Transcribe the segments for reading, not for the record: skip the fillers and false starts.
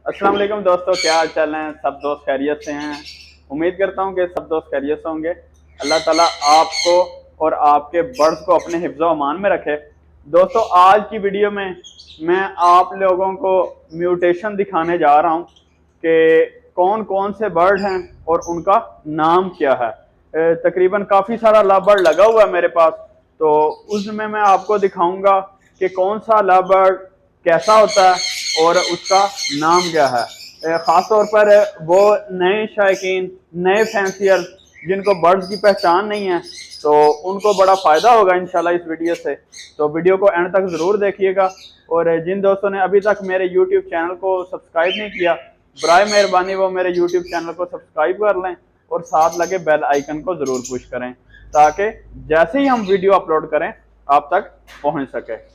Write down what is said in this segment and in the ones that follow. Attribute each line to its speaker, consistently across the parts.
Speaker 1: अस्सलाम वालेकुम दोस्तों, क्या हाल चाल हैं? सब दोस्त खैरियत से हैं। उम्मीद करता हूं कि सब दोस्त खैरियत से होंगे। अल्लाह ताला आपको और आपके बर्ड्स को अपने हिफ्ज़ अमान में रखे। दोस्तों, आज की वीडियो में मैं आप लोगों को म्यूटेशन दिखाने जा रहा हूं कि कौन कौन से बर्ड हैं और उनका नाम क्या है। तकरीबन काफ़ी सारा लव बर्ड लगा हुआ है मेरे पास, तो उसमें मैं आपको दिखाऊंगा कि कौन सा लव बर्ड कैसा होता है और उसका नाम क्या है। ख़ास तौर पर वो नए शायकीन, नए फैंसियर जिनको बर्ड्स की पहचान नहीं है, तो उनको बड़ा फ़ायदा होगा इंशाल्लाह इस वीडियो से। तो वीडियो को एंड तक ज़रूर देखिएगा। और जिन दोस्तों ने अभी तक मेरे यूट्यूब चैनल को सब्सक्राइब नहीं किया, बराए मेहरबानी वो मेरे यूट्यूब चैनल को सब्सक्राइब कर लें और साथ लगे बेल आइकन को ज़रूर पुश करें, ताकि जैसे ही हम वीडियो अपलोड करें आप तक पहुँच सके।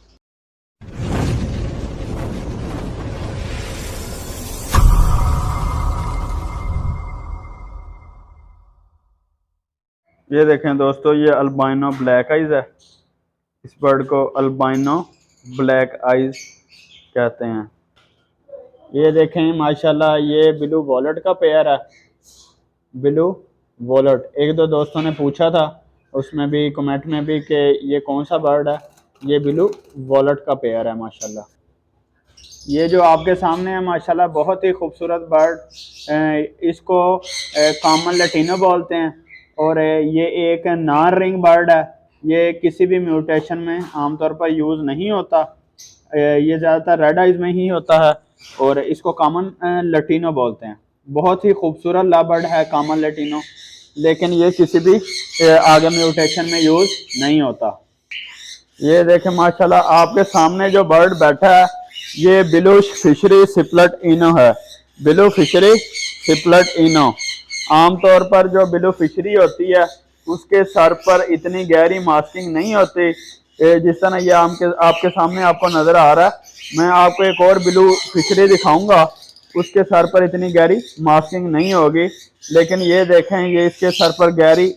Speaker 1: ये देखें दोस्तों, ये अल्बाइनो ब्लैक आइज है। इस बर्ड को अल्बाइनो ब्लैक आइज कहते हैं। ये देखें माशाल्लाह, ये ब्लू वॉलेट का पेयर है। ब्लू वॉलेट, एक दो दोस्तों ने पूछा था उसमें भी, कमेंट में भी, कि ये कौन सा बर्ड है। ये ब्लू वॉलेट का पेयर है माशाल्लाह। ये जो आपके सामने है माशाल्लाह बहुत ही खूबसूरत बर्ड, इसको कॉमन लैटिनो बोलते हैं। और ये एक नॉन रिंग बर्ड है। ये किसी भी म्यूटेशन में आमतौर पर यूज़ नहीं होता। ये ज़्यादातर रेड आइज में ही होता है और इसको कॉमन लैटिनो बोलते हैं। बहुत ही खूबसूरत लव बर्ड है कॉमन लैटिनो, लेकिन ये किसी भी आगे म्यूटेशन में यूज़ नहीं होता। ये देखें माशाल्लाह, आपके सामने जो बर्ड बैठा है ये ब्लू फिशरी सिपलेट इनो है। ब्लू फिशरी सिपलेट इनो। आमतौर पर जो ब्लू फिशरी होती है उसके सर पर इतनी गहरी मास्किंग नहीं होती, जिस तरह ये आपके सामने आपको नज़र आ रहा है। मैं आपको एक और ब्लू फिशरी दिखाऊंगा, उसके सर पर इतनी गहरी मास्किंग नहीं होगी, लेकिन ये देखें, ये इसके सर पर गहरी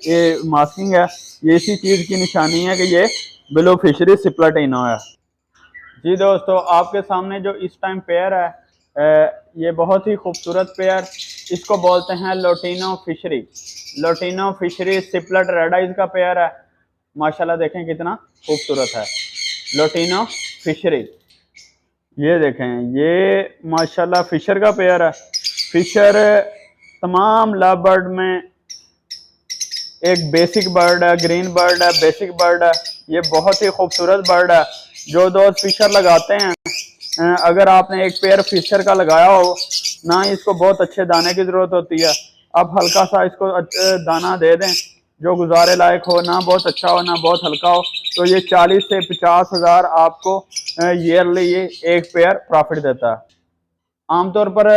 Speaker 1: मास्किंग है। ये इसी चीज़ की निशानी है कि ये ब्लू फिशरी सिपलेट इनो है। जी दोस्तों, आपके सामने जो इस टाइम पेयर है, ये बहुत ही खूबसूरत पेयर, इसको बोलते हैं lutino fischeri. Lutino fischeri split red eyes का पेयर है। माशाल्लाह देखें कितना खूबसूरत है लोटिनो फिशरी। ये देखें, ये माशाल्लाह फिशर का पेयर है। फिशर तमाम लव बर्ड में एक बेसिक बर्ड है, ग्रीन बर्ड है, बेसिक बर्ड है। ये बहुत ही खूबसूरत बर्ड है। जो दोस्त फिशर लगाते हैं, अगर आपने एक पेयर फिशर का लगाया हो ना, इसको बहुत अच्छे दाने की ज़रूरत होती है। आप हल्का सा इसको दाना दे दें जो गुजारे लायक हो, ना बहुत अच्छा हो ना बहुत हल्का हो, तो ये 40 से 50 हज़ार आपको ईयरली ये एक पेयर प्रॉफिट देता है। आमतौर पर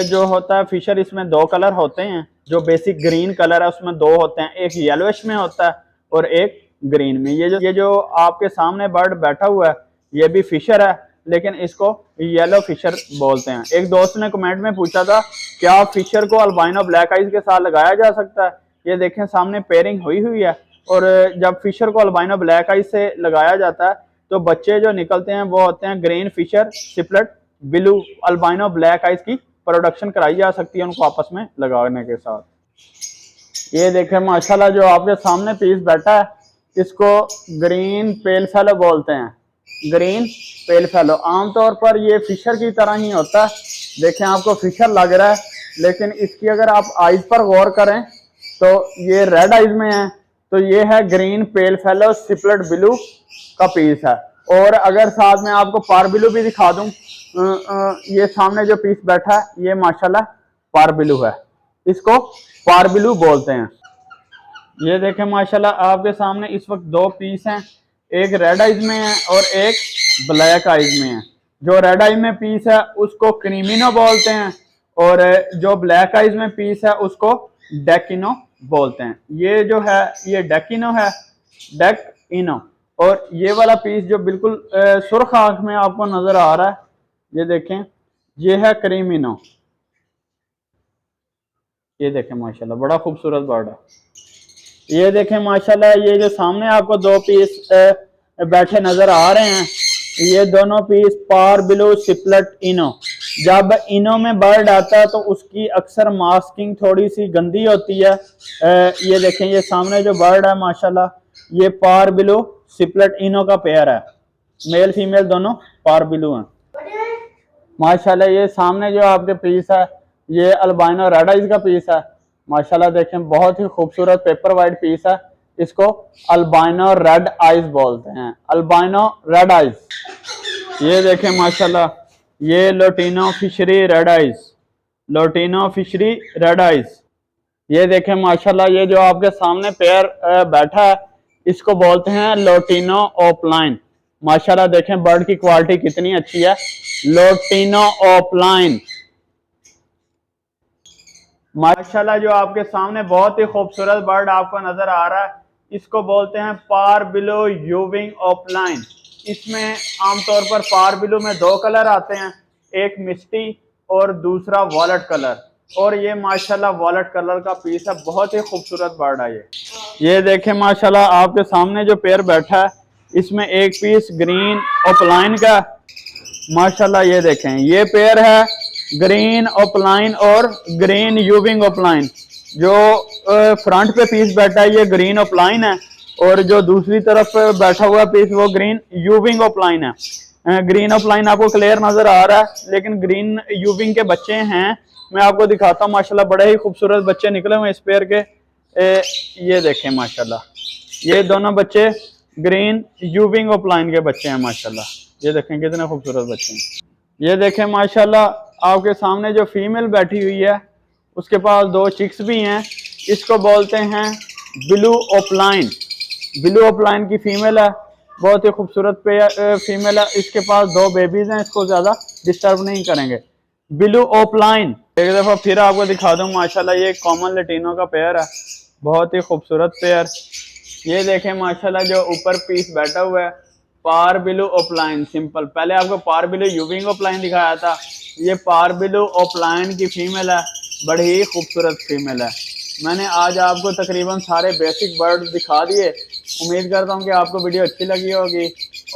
Speaker 1: जो होता है फिशर, इसमें दो कलर होते हैं। जो बेसिक ग्रीन कलर है उसमें दो होते हैं, एक येलोइश में होता है और एक ग्रीन में। ये जो आपके सामने बर्ड बैठा हुआ है ये भी फिशर है, लेकिन इसको येलो फिशर बोलते हैं। एक दोस्त ने कमेंट में पूछा था क्या फिशर को अल्बाइनो ब्लैक आइज के साथ लगाया जा सकता है। ये देखें सामने पेयरिंग हुई है, और जब फिशर को अल्बाइनो ब्लैक आइज से लगाया जाता है तो बच्चे जो निकलते हैं वो होते हैं green Fischer split blue albino black eyes की प्रोडक्शन कराई जा सकती है उनको आपस में लगाने के साथ। ये देखें माशाल्लाह, जो आपके सामने पीस बैठा है इसको ग्रीन पेल फेलो बोलते हैं। ग्रीन पेल फेलो आमतौर पर ये फिशर की तरह ही होता है। देखें आपको फिशर लग रहा है, लेकिन इसकी अगर आप आइज पर गौर करें तो ये रेड आइज में है, तो ये है ग्रीन पेल फेलो सिपलेट ब्लू का पीस है। और अगर साथ में आपको पार ब्लू भी दिखा दूं, ये सामने जो पीस बैठा है ये माशाल्लाह पार ब्लू है, इसको पार ब्लू बोलते हैं। ये देखें माशाल्लाह, आपके सामने इस वक्त दो पीस हैं, एक रेड आइज में है और एक ब्लैक आइज में है। जो रेड आइज में पीस है उसको क्रीमिनो बोलते हैं, और जो ब्लैक आइज में पीस है उसको डेकिनो बोलते हैं। ये जो है ये डेकिनो है, डेकिनो। और ये वाला पीस जो बिल्कुल सुर्ख आंख में आपको नजर आ रहा है, ये देखें, ये है क्रीमिनो। ये देखें माशाल्लाह बड़ा खूबसूरत बर्ड है। ये देखें माशाल्लाह, ये जो सामने आपको दो पीस बैठे नजर आ रहे हैं, ये दोनों पीस पार ब्लू सिपलेट इनो। जब इनो में बर्ड आता है तो उसकी अक्सर मास्किंग थोड़ी सी गंदी होती है। ये देखें, ये सामने जो बर्ड है माशाल्लाह, ये पार बिलू सिपलेट इनो का पेयर है, मेल फीमेल दोनों पार बिलू हैं माशाल्लाह। ये सामने जो आपके पीस है ये अल्बाइनो रेड आइज का पीस है माशाल्लाह। देखें बहुत ही खूबसूरत पेपर वाइट पीस है, इसको अल्बाइनो रेड आइज बोलते हैं, अल्बाइनो रेड आइज। ये देखें माशाल्लाह, ये lutino fishery red eyes, lutino fishery red eyes. ये देखें माशाल्लाह, ये जो आपके सामने पेयर बैठा है इसको बोलते हैं लोटिनो ओपलाइन माशाल्लाह। देखें बर्ड की क्वालिटी कितनी अच्छी है, लोटिनो ओपलाइन माशाल्लाह। जो आपके सामने बहुत ही खूबसूरत बर्ड आपको नजर आ रहा है, इसको बोलते हैं पार बिलो यूविंग ओपलाइन। इसमें आमतौर पर पार बिलो में दो कलर आते हैं, एक मिस्टी और दूसरा वॉलेट कलर, और ये माशाल्लाह वॉलेट कलर का पीस है, बहुत ही खूबसूरत बर्ड है ये देखें माशाल्लाह आपके सामने जो पेयर बैठा है इसमें एक पीस ग्रीन ओपलाइन का माशाल्लाह। ये देखें, ये पेयर है ग्रीन ओपलाइन और ग्रीन यूविंग ओपलाइन। जो फ्रंट पे पीस बैठा है ये ग्रीन ओपलाइन है, और जो दूसरी तरफ बैठा हुआ पीस वो ग्रीन यूविंग ओपलाइन है। ग्रीन ओपलाइन आपको क्लियर नजर आ रहा है, लेकिन ग्रीन यूविंग के बच्चे हैं, मैं आपको दिखाता हूँ माशाल्लाह। बड़े ही खूबसूरत बच्चे निकले हुए इस पेयर के। ये देखें माशाल्लाह, ये दोनों बच्चे ग्रीन यूविंग ओपलाइन के बच्चे हैं माशाल्लाह। ये देखें कितने खूबसूरत बच्चे हैं। ये देखें माशाल्लाह आपके सामने जो फीमेल बैठी हुई है उसके पास दो चिक्स भी हैं, इसको बोलते हैं ब्लू ओपलाइन। ब्लू ओपलाइन की फीमेल है, बहुत ही खूबसूरत फीमेल है, इसके पास दो बेबीज हैं, इसको ज्यादा डिस्टर्ब नहीं करेंगे। ब्लू ओपलाइन एक दफा फिर आपको दिखा दूं माशाल्लाह, ये कॉमन लेटिनो का पेयर है, बहुत ही खूबसूरत पेयर। ये देखें माशाल्लाह जो ऊपर पीस बैठा हुआ है पार बिलू ओपलाइन सिंपल। पहले आपको पार बिलू यूविंग ओपलाइन दिखाया था, ये पार बिलू ओपलाइन की फीमेल है, बड़ी ही खूबसूरत फीमेल है। मैंने आज आपको तकरीबन सारे बेसिक बर्ड दिखा दिए। उम्मीद करता हूँ कि आपको वीडियो अच्छी लगी होगी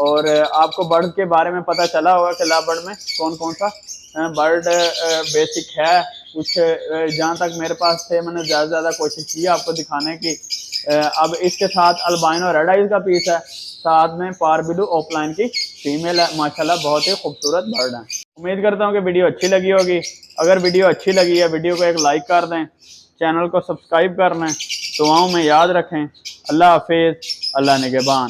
Speaker 1: और आपको बर्ड के बारे में पता चला होगा कि लाभ बर्ड में कौन कौन सा बर्ड बेसिक है। कुछ जहाँ तक मेरे पास थे मैंने ज़्यादा से ज़्यादा कोशिश की आपको दिखाने की। अब इसके साथ अल्बाइनो रेड आइज का पीस है, साथ में पार बिलू ओपलाइन की फीमेल है माशाल्लाह, बहुत ही खूबसूरत बर्ड है। उम्मीद करता हूँ कि वीडियो अच्छी लगी होगी। अगर वीडियो अच्छी लगी है वीडियो को एक लाइक कर दें, चैनल को सब्सक्राइब कर लें, दुआओं में याद रखें। अल्लाह हाफिज़, अल्लाह निगहबान।